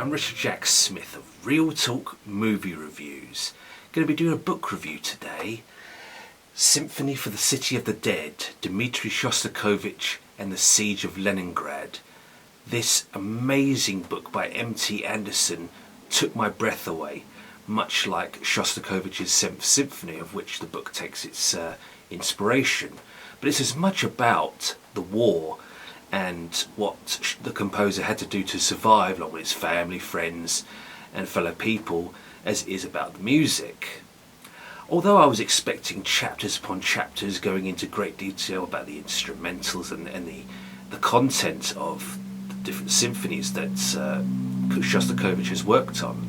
I'm Richard Jack Smith of Real Talk Movie Reviews. Going to be doing a book review today. Symphony for the City of the Dead, Dmitri Shostakovich and the Siege of Leningrad. This amazing book by M.T. Anderson took my breath away, much like Shostakovich's Seventh Symphony, of which the book takes its inspiration. But it's as much about the war and what the composer had to do to survive along with his family, friends and fellow people as it is about the music. Although I was expecting chapters upon chapters going into great detail about the instrumentals and the content of the different symphonies that Shostakovich has worked on,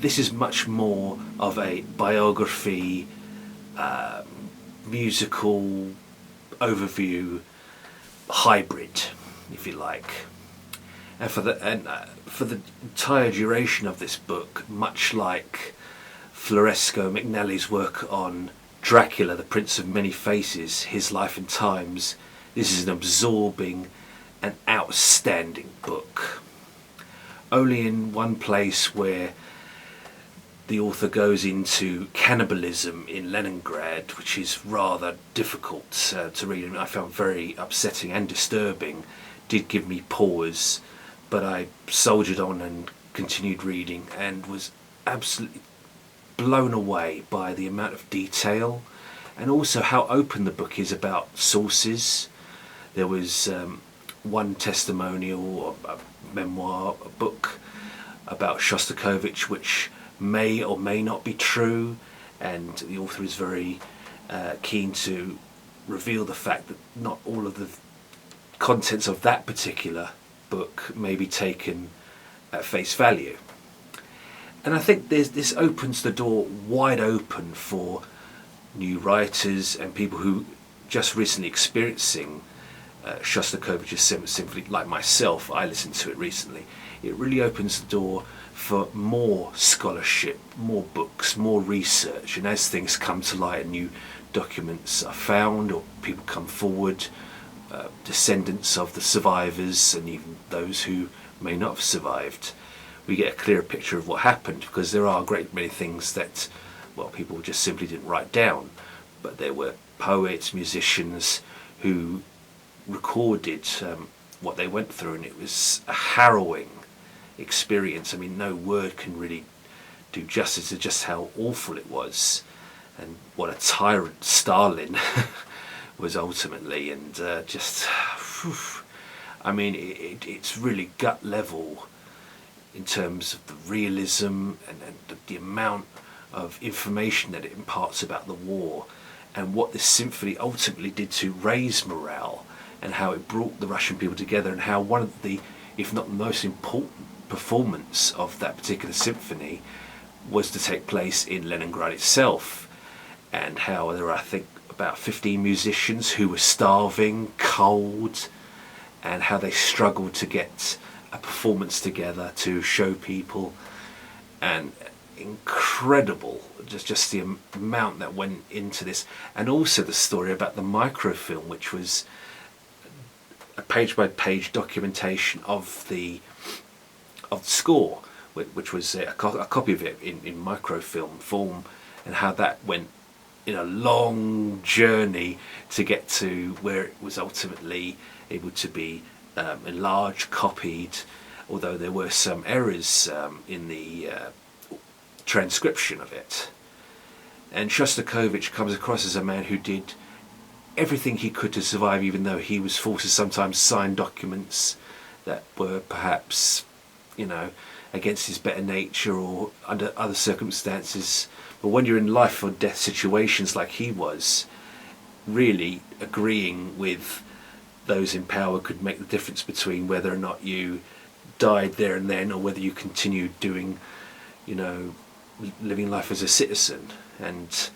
this is much more of a biography, musical overview hybrid, if you like. And for the entire duration of this book, much like Floresco McNally's work on Dracula, the Prince of Many Faces, His Life and Times, this is an absorbing and outstanding book. Only in one place where the author goes into cannibalism in Leningrad, which is rather difficult to read, and I found very upsetting and disturbing, did give me pause, but I soldiered on and continued reading and was absolutely blown away by the amount of detail and also how open the book is about sources. There was one testimonial, or a memoir, a book about Shostakovich which may or may not be true, and the author is very keen to reveal the fact that not all of the contents of that particular book may be taken at face value. And I think this opens the door wide open for new writers and people who just recently experiencing Shostakovich's Seventh Symphony, like myself. I listened to it recently. It really opens the door for more scholarship, more books, more research, and as things come to light and new documents are found or people come forward, descendants of the survivors and even those who may not have survived, we get a clearer picture of what happened, because there are a great many things that, well, people just simply didn't write down, but there were poets, musicians who recorded what they went through, and it was a harrowing experience. I mean, no word can really do justice to just how awful it was and what a tyrant Stalin was ultimately, and just I mean, it's really gut level in terms of the realism and the amount of information that it imparts about the war, and what this symphony ultimately did to raise morale, and how it brought the Russian people together, and how one of the, if not the most important performance of that particular symphony was to take place in Leningrad itself, and how there were, I think, about 15 musicians who were starving, cold, and how they struggled to get a performance together to show people. And incredible, just the amount that went into this, and also the story about the microfilm, which was a page-by-page documentation of the score, which was a copy of it in microfilm form, and how that went in a long journey to get to where it was ultimately able to be enlarged, copied, although there were some errors in the transcription of it. And Shostakovich comes across as a man who did everything he could to survive, even though he was forced to sometimes sign documents that were perhaps, you know, against his better nature or under other circumstances. But when you're in life or death situations like he was, really agreeing with those in power could make the difference between whether or not you died there and then, or whether you continued doing, you know, living life as a citizen. And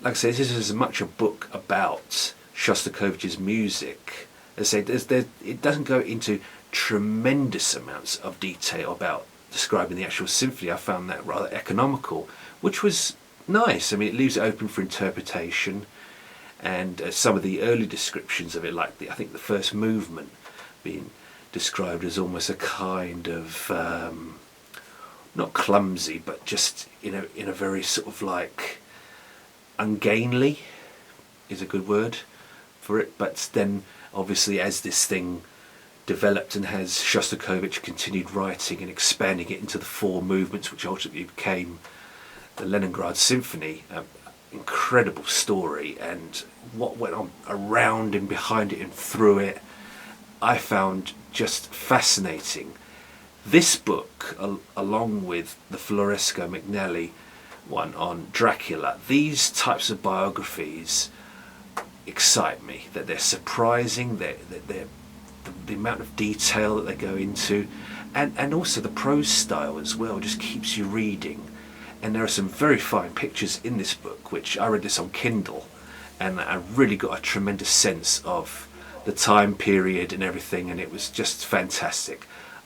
like I say, this is as much a book about Shostakovich's music. As I say, it doesn't go into tremendous amounts of detail about describing the actual symphony. I found that rather economical, which was nice. I mean, it leaves it open for interpretation, and some of the early descriptions of it, like I think the first movement being described as almost a kind of not clumsy, but just in a very sort of like ungainly is a good word for it. But then obviously as this thing developed and as Shostakovich continued writing and expanding it into the 4 movements, which ultimately became the Leningrad Symphony, incredible story, and what went on around and behind it and through it, I found just fascinating. This book, along with the Floresco McNally one on Dracula, these types of biographies excite me. That they're surprising, they're the amount of detail that they go into, and also the prose style as well just keeps you reading. And there are some very fine pictures in this book, which I read this on Kindle, and I really got a tremendous sense of the time period and everything, and it was just fantastic.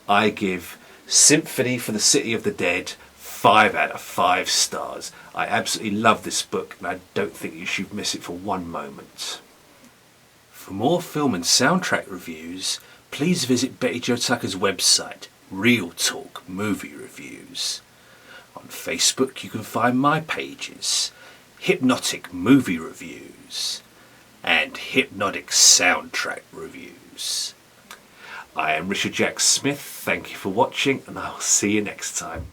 I give Symphony for the City of the Dead 5 out of 5 stars. I absolutely love this book, and I don't think you should miss it for one moment. For more film and soundtrack reviews, please visit Betty Jo Tucker's website, Real Talk Movie Reviews. On Facebook you can find my pages, Hypnotic Movie Reviews and Hypnotic Soundtrack Reviews. I am Richard Jack Smith, thank you for watching, and I'll see you next time.